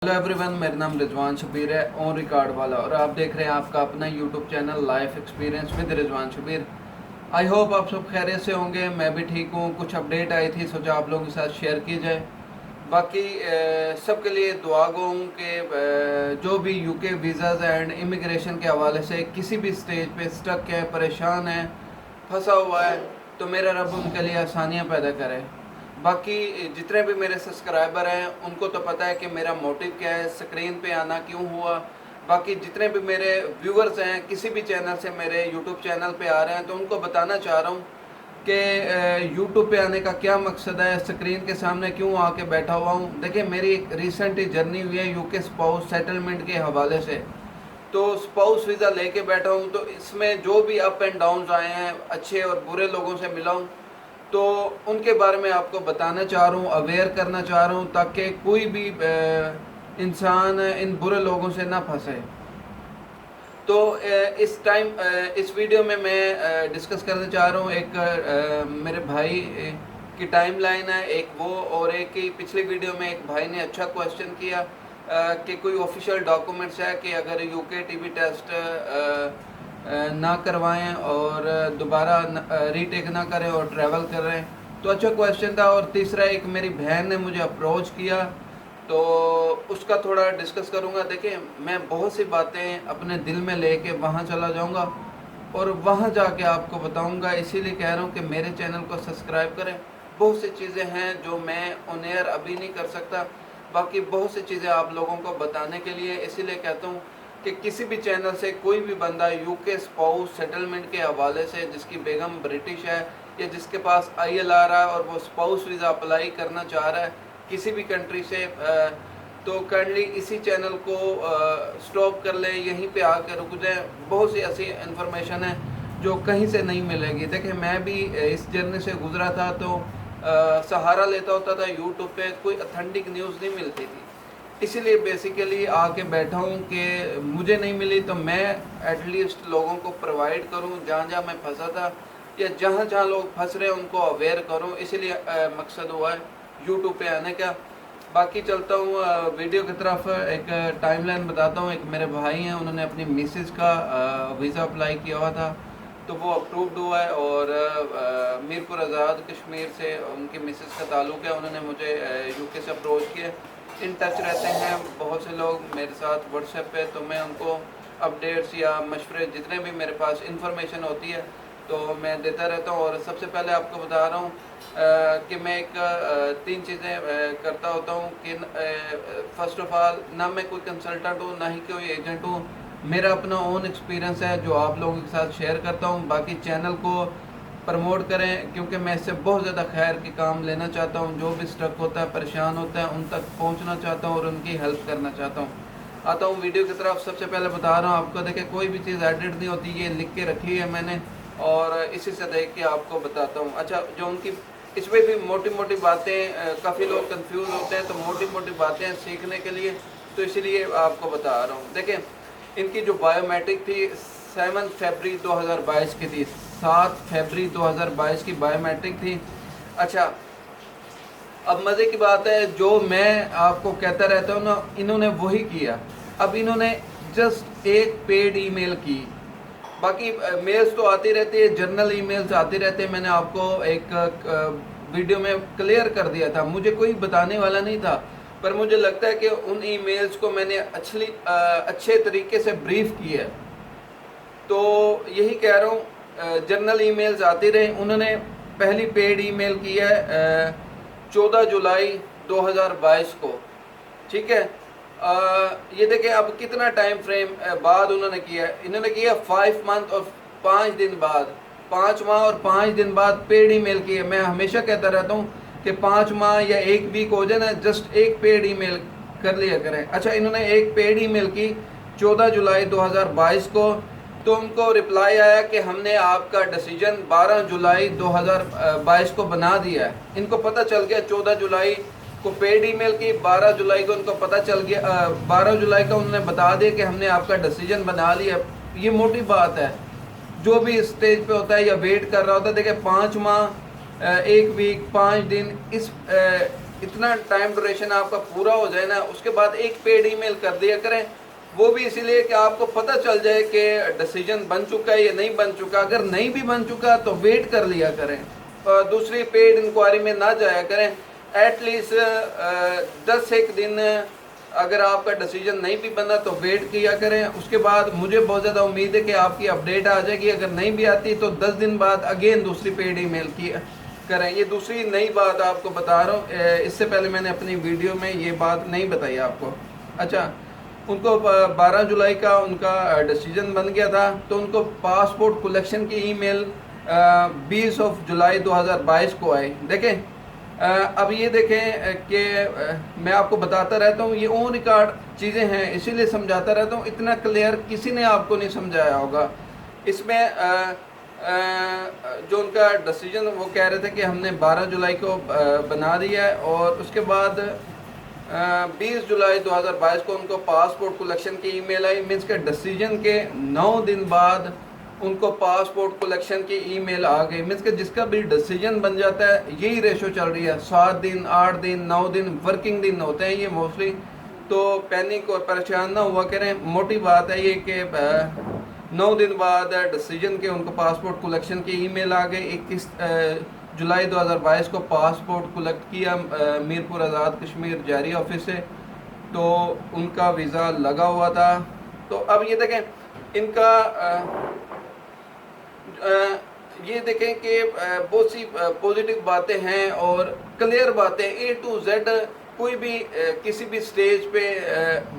Hello everyone, मेरा नाम रिजवान शबीर है ऑन रिकॉर्ड वाला, और आप देख रहे हैं आपका अपना YouTube channel life experience with Rizwan Shabbir. I hope आप सब खैरियत से होंगे। मैं भी ठीक हूँ। कुछ अपडेट आई थी, सोचा आप लोगों के साथ शेयर की जाए। बाकी सबके लिए दुआ गो हूँ कि जो भी यूके वीज़ाज़ एंड इमिग्रेशन के हवाले से किसी भी स्टेज पे स्टक है, परेशान है, फंसा हुआ है, तो मेरा रब उनके लिए आसानियाँ पैदा करे। बाकी जितने भी मेरे सब्सक्राइबर हैं उनको तो पता है कि मेरा मोटिव क्या है, स्क्रीन पे आना क्यों हुआ। बाकी जितने भी मेरे व्यूअर्स हैं किसी भी चैनल से मेरे यूट्यूब चैनल पे आ रहे हैं, तो उनको बताना चाह रहा हूँ कि यूट्यूब पे आने का क्या मकसद है, स्क्रीन के सामने क्यों आके बैठा हुआ हूँ। देखिए, मेरी एक रिसेंट जर्नी हुई है यूके स्पाउस सेटलमेंट के हवाले से। तो स्पाउस वीज़ा लेके बैठा हूँ, तो इसमें जो भी अप एंड डाउन्स आए हैं, अच्छे और बुरे लोगों से मिला हूँ, तो उनके बारे में आपको बताना चाह रहा हूँ, अवेयर करना चाह रहा हूँ, ताकि कोई भी इंसान इन बुरे लोगों से ना फंसे। तो इस वीडियो में मैं डिस्कस करना चाह रहा हूँ एक मेरे भाई की टाइम लाइन है, एक वो, और एक ही पिछली वीडियो में एक भाई ने अच्छा क्वेश्चन किया कि कोई ऑफिशियल डॉक्यूमेंट्स है कि अगर यूके टीबी टेस्ट ना करवाएं और दोबारा रीटेक ना करें और ट्रैवल कर रहे हैं, तो अच्छा क्वेश्चन था। और तीसरा, एक मेरी बहन ने मुझे अप्रोच किया, तो उसका थोड़ा डिस्कस करूंगा। देखिए, मैं बहुत सी बातें अपने दिल में लेके वहाँ चला जाऊंगा और वहाँ जाके आपको बताऊंगा। इसीलिए कह रहा हूँ कि मेरे चैनल को सब्सक्राइब करें। बहुत सी चीज़ें हैं जो मैं ऑन एयर अभी नहीं कर सकता, बाकी बहुत सी चीज़ें आप लोगों को बताने के लिए। इसीलिए कहता हूँ कि किसी भी चैनल से कोई भी बंदा यूके स्पाउस सेटलमेंट के हवाले से, जिसकी बेगम ब्रिटिश है या जिसके पास ILR है और वो स्पाउस वीज़ा अप्लाई करना चाह रहा है किसी भी कंट्री से, तो काइंडली इसी चैनल को स्टॉप कर ले, यहीं पे आकर रुक जाए। बहुत सी ऐसी इन्फॉर्मेशन है जो कहीं से नहीं मिलेगी। देखिए, मैं भी इस जर्नी से गुजरा था, तो सहारा लेता होता था यूट्यूब पे, कोई ऑथेंटिक न्यूज़ नहीं मिलती थी। इसीलिए बेसिकली आके बैठा हूँ कि मुझे नहीं मिली तो मैं एटलीस्ट लोगों को प्रोवाइड करूँ, जहाँ जहाँ मैं फंसा था या जहाँ जहाँ लोग फंस रहे हैं उनको अवेयर करूँ। इसीलिए मकसद हुआ है यूट्यूब पे आने का। बाकी चलता हूँ वीडियो की तरफ। एक टाइमलाइन बताता हूँ। एक मेरे भाई हैं, उन्होंने अपनी मिसेज का वीज़ा अप्लाई किया हुआ था, तो वो अप्रूव्ड हुआ है। और मीरपुर आज़ाद कश्मीर से उनकी मिसेज का ताल्लुक़ है। उन्होंने मुझे यूके से अप्रोच किया। इन टच रहते हैं बहुत से लोग मेरे साथ व्हाट्सएप पे, तो मैं उनको अपडेट्स या मशवरे, जितने भी मेरे पास इंफॉर्मेशन होती है, तो मैं देता रहता हूँ। और सबसे पहले आपको बता रहा हूँ कि मैं एक तीन चीज़ें करता होता हूँ कि फ़र्स्ट ऑफ़ ऑल, ना मैं कोई कंसल्टेंट हूँ, ना ही कोई एजेंट हूँ। मेरा अपना ओन एक्सपीरियंस है जो आप लोगों के साथ शेयर करता हूँ। बाकी चैनल को प्रमोट करें, क्योंकि मैं इससे बहुत ज़्यादा खैर के काम लेना चाहता हूँ। जो भी स्टक होता है, परेशान होता है, उन तक पहुँचना चाहता हूँ और उनकी हेल्प करना चाहता हूँ। आता हूँ वीडियो की तरफ। सबसे पहले बता रहा हूँ आपको, देखिए, कोई भी चीज़ एडिट नहीं होती, ये लिख के रखी है मैंने, और इसी से देख के आपको बताता हूँ। अच्छा, जो उनकी इसमें भी मोटी मोटी बातें, काफ़ी लोग कंफ्यूज होते हैं, तो मोटी मोटी बातें सीखने के लिए, तो इसीलिए आपको बता रहा हूँ। देखें, इनकी जो बायोमेट्रिक थी 7 फरवरी 2022 की थी, 7 फरवरी 2022 की बायोमेट्रिक थी। अच्छा, अब मज़े की बात है, जो मैं आपको कहता रहता हूँ ना, इन्होंने वही किया। अब इन्होंने जस्ट एक पेड ईमेल की, बाकी मेल्स तो आती रहती है, जर्नल ईमेल्स आते रहते हैं। मैंने आपको एक वीडियो में क्लियर कर दिया था, मुझे कोई बताने वाला नहीं था, पर मुझे लगता है कि उन ईमेल्स को मैंने अच्छे तरीके से ब्रीफ किया। तो यही कह रहा हूँ, जर्नल ईमेल्स आती रहे। उन्होंने पहली पेड ईमेल की है 14 जुलाई 2022 को, ठीक है। ये देखें, अब कितना टाइम फ्रेम बाद उन्होंने किया है। इन्होंने किया 5 मंथ और 5 दिन बाद, 5 माह और 5 दिन बाद पेड ईमेल की है। मैं हमेशा कहता रहता हूँ कि 5 माह या 1 वीक हो जाए ना, जस्ट एक पेड ईमेल कर लिया करें। अच्छा, इन्होंने एक पेड ईमेल की 14 जुलाई 2022 को, तो उनको रिप्लाई आया कि हमने आपका डिसीजन 12 जुलाई 2022 को बना दिया है। इनको पता चल गया 14 जुलाई को पेड ईमेल की, 12 जुलाई को उनको पता चल गया, 12 जुलाई को उन्होंने बता दिया कि हमने आपका डिसीजन बना लिया। ये मोटी बात है। जो भी स्टेज पे होता है या वेट कर रहा होता है, देखिए, 5 माह, 1 वीक, 5 दिन, इस اتنا ٹائم ڈوریشن آپ کا پورا ہو جائے نا، اس کے بعد ایک پیڈ ای میل کر دیا کریں، وہ بھی اسی لیے کہ آپ کو پتہ چل جائے کہ ڈیسیجن بن چکا ہے یا نہیں بن چکا. اگر نہیں بھی بن چکا تو ویٹ کر لیا کریں، دوسری پیڈ انکوائری میں نہ جایا کریں. ایٹ لیسٹ 10 دن اگر آپ کا ڈیسیجن نہیں بھی بنا تو ویٹ کیا کریں. اس کے بعد مجھے بہت زیادہ امید ہے کہ آپ کی اپڈیٹ آ جائے گی. اگر نہیں بھی آتی تو 10 دن بعد اگین دوسری پیڈ ای میل کی کریں. یہ دوسری نئی بات آپ کو بتا رہا ہوں، اس سے پہلے میں نے اپنی ویڈیو میں یہ بات نہیں بتائی آپ کو. اچھا، ان کو 12 جولائی کا ان کا ڈیسیجن بن گیا تھا، تو ان کو پاسپورٹ کلیکشن کی ای میل 20 جولائی 2022 کو آئی. دیکھیں اب یہ دیکھیں کہ میں آپ کو بتاتا رہتا ہوں، یہ اون ریکارڈ چیزیں ہیں، اسی لیے سمجھاتا رہتا ہوں. اتنا کلیئر کسی نے آپ کو نہیں سمجھایا ہوگا. اس میں جو ان کا ڈیسیجن وہ کہہ رہے تھے کہ ہم نے 12 جولائی کو بنا دیا ہے، اور اس کے بعد 20 جولائی 2022 کو ان کو پاسپورٹ کلیکشن کی ای میل آئی. مینس کے ڈیسیجن کے 9 دن بعد ان کو پاسپورٹ کلیکشن کی ای میل آ گئی. مینس کہ جس کا بھی ڈیسیجن بن جاتا ہے یہی ریشو چل رہی ہے، 7 دن 8 دن 9 دن ورکنگ دن ہوتے ہیں یہ موسٹلی. تو پینک اور پریشان نہ ہوا کریں، موٹی بات ہے یہ کہ 9 دن بعد ڈیسیجن کے ان کو پاسپورٹ کلیکشن کی ای میل آ گئی. 21 جولائی 2022 کو پاسپورٹ کلیکٹ کیا میرپور آزاد کشمیر جاری آفس سے، تو ان کا ویزا لگا ہوا تھا. تو اب یہ دیکھیں ان کا یہ دیکھیں کہ بہت سی پوزیٹیو باتیں ہیں اور کلیئر باتیں A to Z. کوئی بھی کسی بھی سٹیج پہ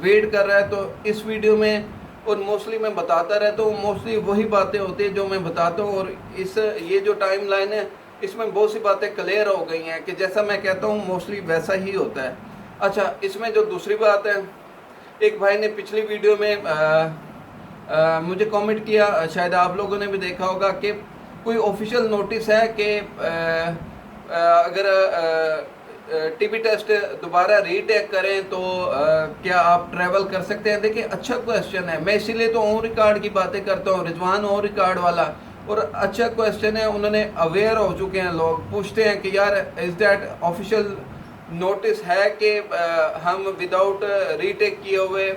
ویٹ کر رہا ہے تو اس ویڈیو میں اور موسٹلی میں بتاتا رہتا ہوں، موسٹلی وہی باتیں ہوتی ہیں جو میں بتاتا ہوں. اور یہ جو ٹائم لائن ہے اس میں بہت سی باتیں کلیئر ہو گئی ہیں کہ جیسا میں کہتا ہوں موسٹلی ویسا ہی ہوتا ہے. اچھا، اس میں جو دوسری بات ہے، ایک بھائی نے پچھلی ویڈیو میں مجھے کامنٹ کیا، شاید آپ لوگوں نے بھی دیکھا ہوگا، کہ کوئی آفیشیل نوٹس ہے کہ اگر ٹی بی ٹیسٹ دوبارہ ری ٹیک کریں تو کیا آپ ٹریول کر سکتے ہیں. دیکھیں اچھا کویسچن ہے، میں اسی لیے تو اون ریکارڈ کی باتیں کرتا ہوں، رضوان اون ریکارڈ والا. اور اچھا کویسچن ہے، انہوں نے اویئر ہو چکے ہیں. لوگ پوچھتے ہیں کہ یار از دیٹ آفیشیل نوٹس ہے کہ ہم وداؤٹ ری ٹیک کیے ہوئے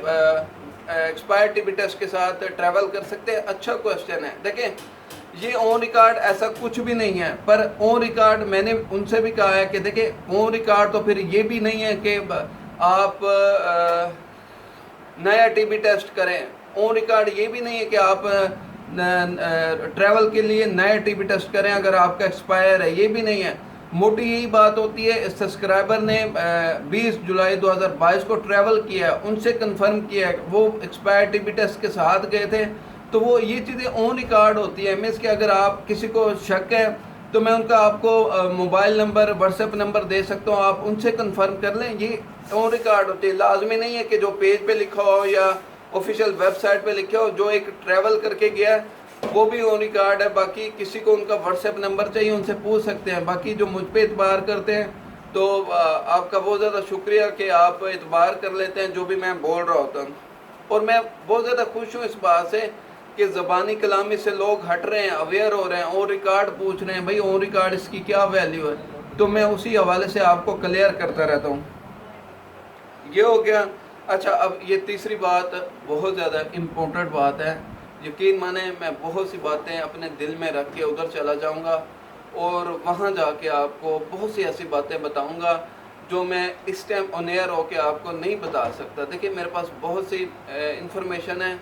ایکسپائر ٹی بی ٹیسٹ کے ساتھ ٹریول کر سکتے ہیں. اچھا کویسچن ہے. دیکھیں یہ اون ریکارڈ ایسا کچھ بھی نہیں ہے، پر اون ریکارڈ میں نے ان سے بھی کہا ہے کہ دیکھیں اون ریکارڈ تو پھر یہ بھی نہیں ہے کہ آپ نیا ٹی بی ٹیسٹ کریں. اون ریکارڈ یہ بھی نہیں ہے کہ آپ ٹریول کے لیے نیا ٹی بی ٹیسٹ کریں اگر آپ کا ایکسپائر ہے، یہ بھی نہیں ہے. موٹی یہی بات ہوتی ہے. سبسکرائبر نے 20 جولائی 2022 کو ٹریول کیا ہے، ان سے کنفرم کیا ہے، وہ ایکسپائر ٹی بی ٹیسٹ کے ساتھ گئے تھے. تو وہ یہ چیزیں اون ریکارڈ ہوتی ہیں. مینس کہ اگر آپ کسی کو شک ہے تو میں ان کا آپ کو mobile number WhatsApp number دے سکتا ہوں، آپ ان سے کنفرم کر لیں. یہ اون ریکارڈ ہوتی ہے. لازمی نہیں ہے کہ جو پیج پہ لکھا ہو یا آفیشیل ویب سائٹ پہ لکھا ہو. جو ایک ٹریول کر کے گیا ہے وہ بھی اون ریکارڈ ہے. باقی کسی کو ان کا واٹس ایپ نمبر چاہیے ان سے پوچھ سکتے ہیں. باقی جو مجھ پہ اعتبار کرتے ہیں تو آپ کا بہت زیادہ شکریہ کہ آپ اعتبار کر لیتے ہیں جو بھی میں بول رہا ہوتا ہوں. اور میں بہت زیادہ خوش ہوں اس بات سے کہ زبانی کلامی سے لوگ ہٹ رہے ہیں، اویئر ہو رہے ہیں، اون ریکارڈ پوچھ رہے ہیں. بھائی اون ریکارڈ اس کی کیا ویلیو ہے؟ تو میں اسی حوالے سے آپ کو کلیئر کرتا رہتا ہوں. یہ ہو گیا. اچھا، اب یہ تیسری بات بہت زیادہ امپورٹنٹ بات ہے. یقین مانیں میں بہت سی باتیں اپنے دل میں رکھ کے ادھر چلا جاؤں گا اور وہاں جا کے آپ کو بہت سی ایسی باتیں بتاؤں گا جو میں اس ٹائم آن ایئر ہو کے آپ کو نہیں بتا سکتا. دیکھیں میرے پاس بہت سی انفارمیشن ہے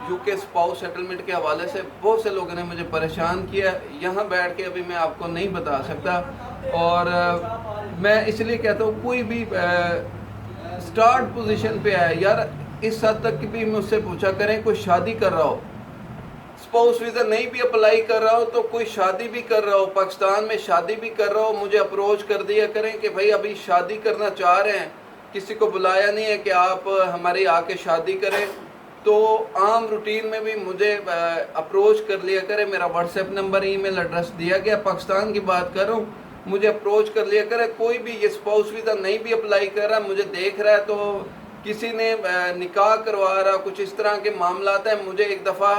یو کے اسپاؤس سیٹلمنٹ کے حوالے سے. بہت سے لوگوں نے مجھے پریشان کیا، یہاں بیٹھ کے ابھی میں آپ کو نہیں بتا سکتا. اور میں اس لیے کہتا ہوں کوئی بھی سٹارٹ پوزیشن پہ ہے یار، اس حد تک بھی مجھ سے پوچھا کریں کوئی شادی کر رہا ہو، اسپاؤس ویزا نہیں بھی اپلائی کر رہا ہو تو کوئی شادی بھی کر رہا ہو، پاکستان میں شادی بھی کر رہا ہو، مجھے اپروچ کر دیا کریں کہ بھائی ابھی شادی کرنا چاہ رہے ہیں، کسی کو بلایا نہیں ہے کہ آپ ہماری آ کے شادی کریں. تو عام روٹین میں بھی مجھے اپروچ کر لیا کرے. میرا واٹس ایپ نمبر ای میل ایڈریس دیا گیا. پاکستان کی بات کر رہا ہوں، مجھے اپروچ کر لیا کرے. کوئی بھی یہ اسپاؤس ویزا نہیں بھی اپلائی کر رہا، مجھے دیکھ رہا ہے تو کسی نے نکاح کروا رہا، کچھ اس طرح کے معاملات ہیں، مجھے ایک دفعہ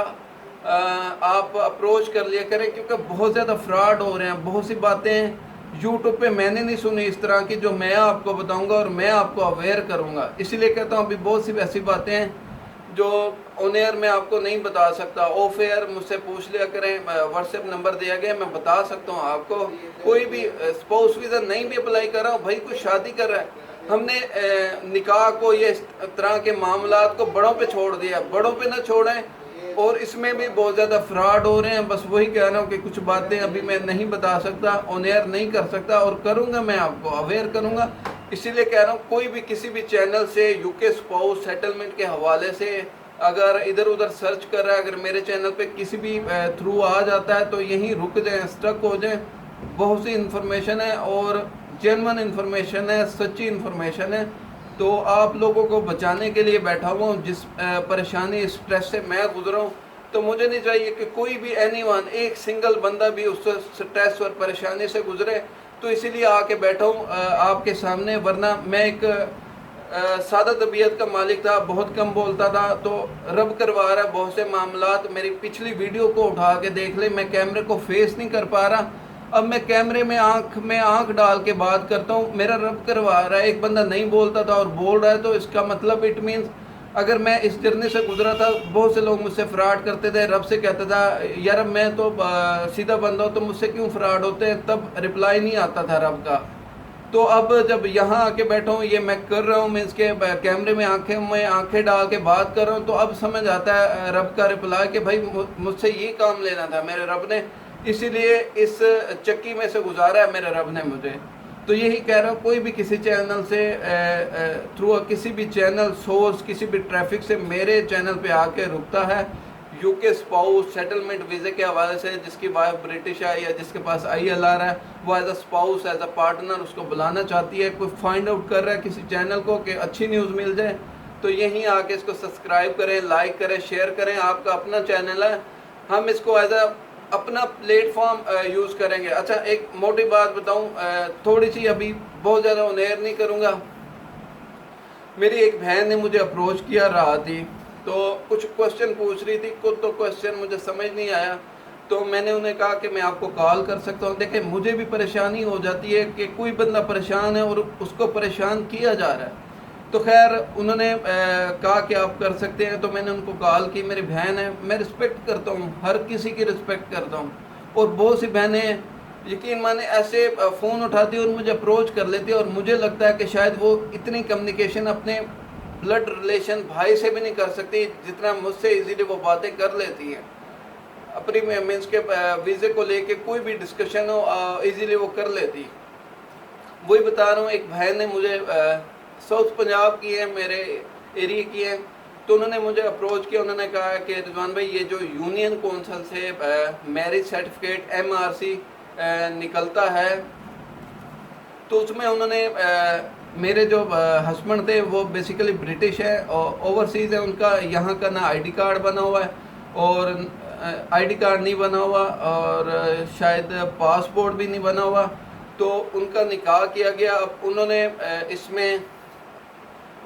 آپ اپروچ کر لیا کریں کیونکہ بہت زیادہ فراڈ ہو رہے ہیں. بہت سی باتیں यूट्यूब पे मैंने नहीं सुनी इस तरह की, जो मैं आपको बताऊंगा और मैं आपको अवेयर करूंगा। इसीलिए कहता हूँ अभी बहुत सी ऐसी बातें हैं जो ऑन एयर मैं आपको नहीं बता सकता, ऑफ एयर मुझसे पूछ लिया करें, व्हाट्सएप नंबर दिया गया, मैं बता सकता हूँ आपको। कोई भी स्पाउस वीज़ा नहीं भी अप्लाई कर रहा हूँ, भाई कोई शादी कर रहा है, हमने निकाह को, ये इस तरह के मामलात को बड़ों पे छोड़ दिया, बड़ों पे ना छोड़ें। और इसमें भी बहुत ज़्यादा फ्रॉड हो रहे हैं। बस वही कह रहा हूँ कि कुछ बातें अभी मैं नहीं बता सकता, ऑन एयर नहीं कर सकता, और करूँगा मैं आपको अवेयर करूँगा। इसीलिए कह रहा हूँ कोई भी किसी भी चैनल से यूके स्पाउस सेटलमेंट के हवाले से अगर इधर उधर सर्च कर रहा है, अगर मेरे चैनल पे किसी भी थ्रू आ जाता है तो यहीं रुक जाएं, स्टक हो जाएं। बहुत सी इन्फॉर्मेशन है और जेन्युइन इन्फॉर्मेशन है, सच्ची इन्फॉर्मेशन है। तो आप लोगों को बचाने के लिए बैठा हुआ हूँ। जिस परेशानी स्ट्रेस से मैं गुजरा हूँ, तो मुझे नहीं चाहिए कि कोई भी एनीवन, एक सिंगल बंदा भी उस स्ट्रेस और परेशानी से गुजरे। तो इसीलिए आके बैठा हूँ आपके सामने, वरना मैं एक सादा तबीयत का मालिक था, बहुत कम बोलता था। तो रब करवा रहा है बहुत से मामलात। मेरी पिछली वीडियो को उठा के देख ले, मैं कैमरे को फेस नहीं कर पा रहा, अब मैं कैमरे में आंख डाल के बात करता हूँ, मेरा रब करवा रहा है। एक बंदा नहीं बोलता था और बोल रहा है, तो इसका मतलब इट मीन्स अगर मैं इस जर्नी से गुजरा था, बहुत से लोग मुझसे फ्रॉड करते थे, रब से कहता था यार मैं तो सीधा बंदा हूँ, तो मुझसे क्यों फ्रॉड होते हैं, तब रिप्लाई नहीं आता था रब का। तो अब जब यहाँ आके बैठा हूँ, ये मैं कर रहा हूँ, मैं इसके कैमरे में आंखें डाल के बात कर रहा हूँ, तो अब समझ आता है रब का रिप्लाई कि भाई मुझसे ये काम लेना था मेरे रब ने, इसीलिए इस चक्की में से गुजारा है मेरे रब ने मुझे। तो यही कह रहा हूँ, कोई भी किसी चैनल से थ्रू किसी भी चैनल सोर्स, किसी भी ट्रैफिक से मेरे चैनल पे आके रुकता है, यूके स्पाउस सेटलमेंट वीज़े के हवाले से, जिसकी वाइफ ब्रिटिश है या जिसके पास ILR है, वो as a spouse, as a partner उसको बुलाना चाहती है, कोई फाइंड आउट कर रहा है किसी चैनल को कि अच्छी न्यूज़ मिल जाए, तो यहीं आके इसको सब्सक्राइब करें, लाइक करें, शेयर करें। आपका अपना चैनल है, हम इसको एज अ अपना प्लेटफॉर्म यूज़ करेंगे। अच्छा, एक मोटी बात बताऊं, थोड़ी सी, अभी बहुत ज़्यादा ऑन-एयर नहीं करूँगा। मेरी एक बहन ने मुझे अप्रोच किया रहा थी, तो कुछ क्वेश्चन पूछ रही थी, कुछ तो क्वेश्चन मुझे समझ नहीं आया, तो मैंने उन्हें कहा कि मैं आपको कॉल कर सकता हूँ। देखें, मुझे भी परेशानी हो जाती है कि कोई बंदा परेशान है और उसको परेशान किया जा रहा है। तो खैर उन्होंने कहा कि आप कर सकते हैं, तो मैंने उनको कॉल की। मेरी बहन है, मैं रिस्पेक्ट करता हूँ, हर किसी की रिस्पेक्ट करता हूँ, और बहुत सी बहनें यकीन माने ऐसे फ़ोन उठाती और मुझे अप्रोच कर लेती है, और मुझे लगता है कि शायद वो इतनी कम्युनिकेशन अपने ब्लड रिलेशन भाई से भी नहीं कर सकती जितना मुझसे इजीली वो बातें कर लेती हैं। अपनी मीन्स के वीज़े को लेके कोई भी डिस्कशन हो इजीली वो कर लेती। वही बता रहा हूँ, एक भाई ने मुझे साउथ पंजाब की है, मेरे एरिया की है, तो उन्होंने मुझे अप्रोच किया। उन्होंने कहा कि रिजवान भाई, ये जो यूनियन कौंसल से मैरिज सर्टिफिकेट MRC निकलता है, तो उसमें उन्होंने मेरे जो हस्बैंड थे वो बेसिकली ब्रिटिश है और ओवरसीज़ है, उनका यहाँ का ना ID कार्ड बना हुआ है और ID कार्ड नहीं बना हुआ, और शायद पासपोर्ट भी नहीं बना हुआ। तो उनका निकाह किया गया। अब उन्होंने इसमें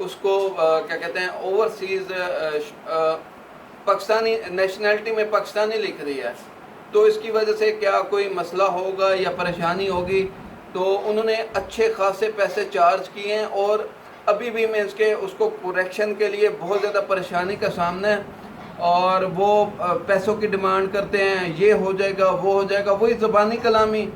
उसको क्या कहते हैं, ओवरसीज़ पाकिस्तानी नेशनैलिटी में पाकिस्तानी लिख रही है, तो इसकी वजह से क्या कोई मसला होगा या परेशानी होगी। तो उन्होंने अच्छे खासे पैसे चार्ज किए हैं, और अभी भी मैं उसको करेक्शन के लिए बहुत ज़्यादा परेशानी का सामना है, और वो पैसों की डिमांड करते हैं, ये हो जाएगा, वो हो जाएगा, वही ज़बानी कलामी,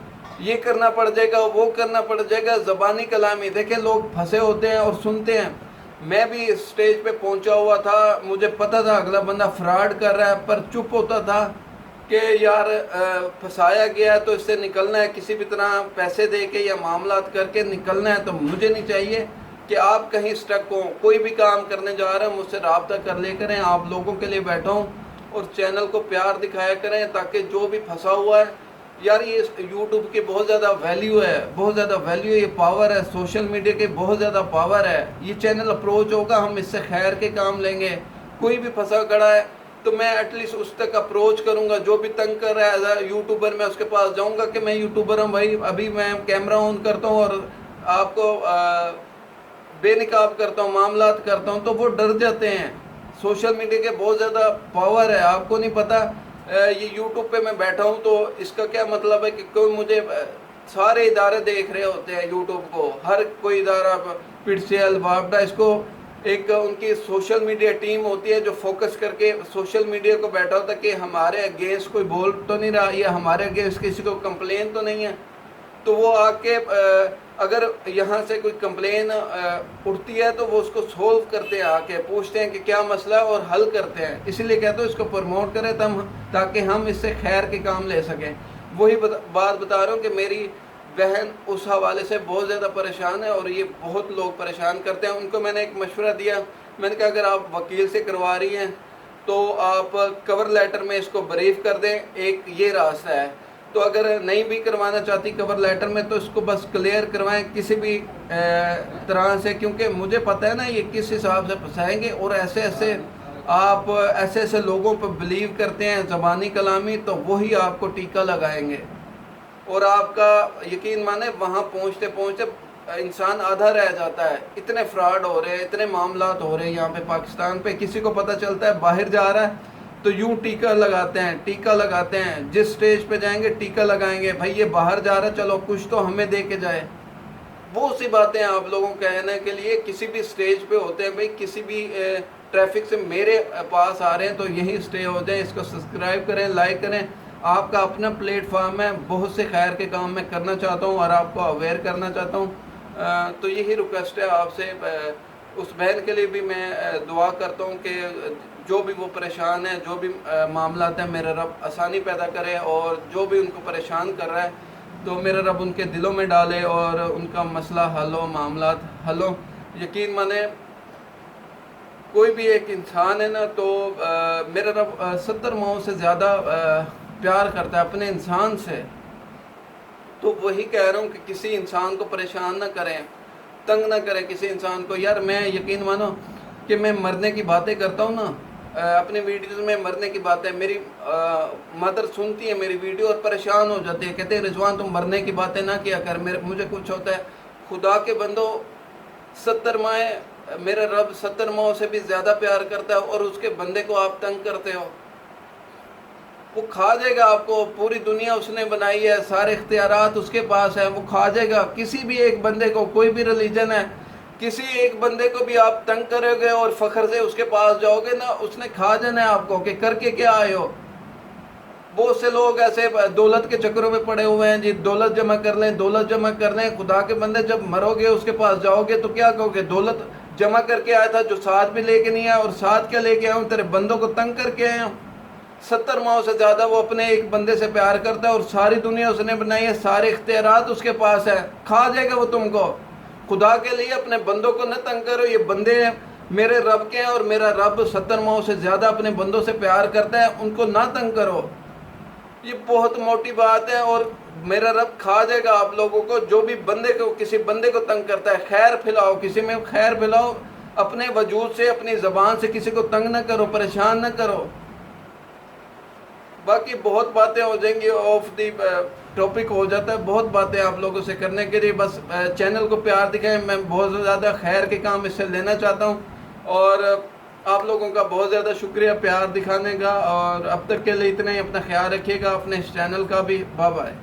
ये करना पड़ जाएगा, वो करना पड़ जाएगा, ज़बानी कलामी। देखें, लोग फंसे होते हैं और सुनते हैं। मैं भी इस स्टेज पे पहुंचा हुआ था, मुझे पता था अगला बंदा फ्रॉड कर रहा है, पर चुप होता था कि यार फंसाया गया तो इससे निकलना है, किसी भी तरह पैसे दे के या मामलात करके निकलना है। तो मुझे नहीं चाहिए कि आप कहीं स्टक हो, कोई भी काम करने जा रहे हैं मुझसे रब्ता कर ले करें। आप लोगों के लिए बैठा हूँ, और चैनल को प्यार दिखाया करें, ताकि जो भी फंसा हुआ है, यार ये यूट्यूब की बहुत ज़्यादा वैल्यू है, बहुत ज़्यादा वैल्यू, ये पावर है, सोशल मीडिया की बहुत ज़्यादा पावर है। ये चैनल अप्रोच होगा, हम इससे खैर के काम लेंगे। कोई भी फंसा खड़ा है तो मैं एटलीस्ट उस तक अप्रोच करूंगा। जो भी तंग कर रहा है एज अ यूट्यूबर, मैं उसके पास जाऊंगा कि मैं यूट्यूबर हूँ भाई, अभी मैं कैमरा ऑन करता हूँ और आपको बेनिकाब करता हूँ, मामलात करता हूँ, तो वो डर जाते हैं। सोशल मीडिया के बहुत ज़्यादा पावर है, आपको नहीं पता। ये यूट्यूब पे मैं बैठा हूँ, तो इसका क्या मतलब है कि कोई मुझे सारे इदारे देख रहे होते हैं यूट्यूब को, हर कोई इदारा पिटसेल वापडा, इसको एक उनकी सोशल मीडिया टीम होती है जो फोकस करके सोशल मीडिया को बैठा होता है कि हमारे अगेंस्ट कोई बोल तो नहीं रहा या हमारे अगेंस्ट किसी को कंप्लेन तो नहीं है। तो वो आके अगर यहाँ से कोई कंप्लेन उठती है तो वो उसको सोल्व करते हैं, आके पूछते हैं कि क्या मसला है और हल करते हैं। इसीलिए कहते हैं इसको प्रमोट करें ताकि हम इससे खैर के काम ले सकें। वही बात बता रहा हूँ कि मेरी बहन उस हवाले से बहुत ज़्यादा परेशान है और ये बहुत लोग परेशान करते हैं। उनको मैंने एक मशवरा दिया, मैंने कहा अगर आप वकील से करवा रही हैं तो आप कवर लेटर में इसको ब्रीफ कर दें, एक ये रास्ता है। तो अगर नहीं भी करवाना चाहती कवर लेटर में तो इसको बस क्लियर करवाएं किसी भी तरह से, क्योंकि मुझे पता है ना ये किस हिसाब से फंसाएंगे और ऐसे आप ऐसे लोगों पर बिलीव करते हैं ज़बानी कलामी, तो वही आपको टीका लगाएंगे और आपका यकीन माने वहाँ पहुँचते पहुँचते इंसान आधा रह जाता है। इतने फ्रॉड हो रहे हैं, इतने मामलात हो रहे हैं यहाँ पे पाकिस्तान पे। किसी को पता चलता है बाहर जा रहा है तो यूँ टीका लगाते हैं, जिस स्टेज पे जाएंगे टीका लगाएंगे, भाई ये बाहर जा रहा है चलो कुछ तो हमें दे के जाए। बहुत सी बातें आप लोगों को कहने के लिए किसी भी स्टेज पे होते हैं, भाई किसी भी ट्रैफिक से मेरे पास आ रहे हैं तो यही स्टे हो जाए। इसको सब्सक्राइब करें, लाइक करें। आपका अपना प्लेटफार्म है, बहुत से खैर के काम मैं करना चाहता हूँ और आपको अवेयर करना चाहता हूँ। तो यही रिक्वेस्ट है आपसे। उस बहन के लिए भी मैं दुआ करता हूँ कि जो भी वो परेशान है, जो भी मामलात हैं, मेरा रब आसानी पैदा करे और जो भी उनको परेशान कर रहा है तो मेरा रब उनके दिलों में डाले और उनका मसला हल हो, मामलात हल हो। यकीन माने कोई भी एक इंसान है ना तो मेरा रब 70 माओं से ज़्यादा प्यार करता है अपने इंसान से। तो वही कह रहा हूँ कि किसी इंसान को परेशान ना करें, तंग ना करें किसी इंसान को। यार मैं यकीन मानो कि मैं मरने की बातें करता हूँ ना, अपने वीडियोस में मरने की बातें, मेरी मदर सुनती है मेरी वीडियो और परेशान हो जाती है, कहते हैं रिजवान तुम मरने की बातें ना किया कर। मुझे कुछ होता है, खुदा के बंदो 70 माएँ, मेरा रब 70 माओं से भी ज़्यादा प्यार करता है और उसके बंदे को आप तंग करते हो। वो खा जाएगा आपको, पूरी दुनिया उसने बनाई है, सारे इख्तियारात उसके पास है, वो खा जाएगा किसी भी एक बंदे को। कोई भी रिलीजन है, किसी एक बंदे को भी आप तंग करोगे और फखर से उसके पास जाओगे ना, उसने खा जाना है आपको कि करके क्या आए हो। बहुत से लोग ऐसे दौलत के चक्करों में पड़े हुए हैं जी, दौलत जमा कर लें, दौलत जमा कर लें। खुदा के बंदे जब मरोगे उसके पास जाओगे तो क्या कहोगे, दौलत जमा करके आया था जो साथ में लेके नहीं आया, और साथ क्या लेके आया हूँ, तेरे बंदों को तंग करके आया हूँ। 70 माओं से ज़्यादा वो अपने एक बंदे से प्यार करता है और सारी दुनिया उसने बनाई है, सारे इख्तियारात उसके पास है, खा जाएगा वो तुमको। खुदा के लिए अपने बंदों को न तंग करो। ये बंदे मेरे रब के हैं और मेरा रब 70 माओं से ज़्यादा अपने बंदों से प्यार करता है, उनको ना तंग करो। ये बहुत मोटी बात है और मेरा रब खा जाएगा आप लोगों को। जो भी बंदे को, किसी बंदे को तंग करता है, खैर फैलाओ, किसी में खैर फैलाओ, अपने वजूद से, अपनी ज़बान से किसी को तंग न करो, परेशान न करो। बाकी बहुत बातें हो जाएंगी, ऑफ दी टॉपिक हो जाता है, बहुत बातें आप लोगों से करने के लिए। बस चैनल को प्यार दिखाएं, मैं बहुत ज़्यादा खैर के काम इससे लेना चाहता हूँ और आप लोगों का बहुत ज़्यादा शुक्रिया प्यार दिखाने का। और अब तक के लिए इतना ही, अपना ख्याल रखिएगा, अपने इस चैनल का भी। Bye bye.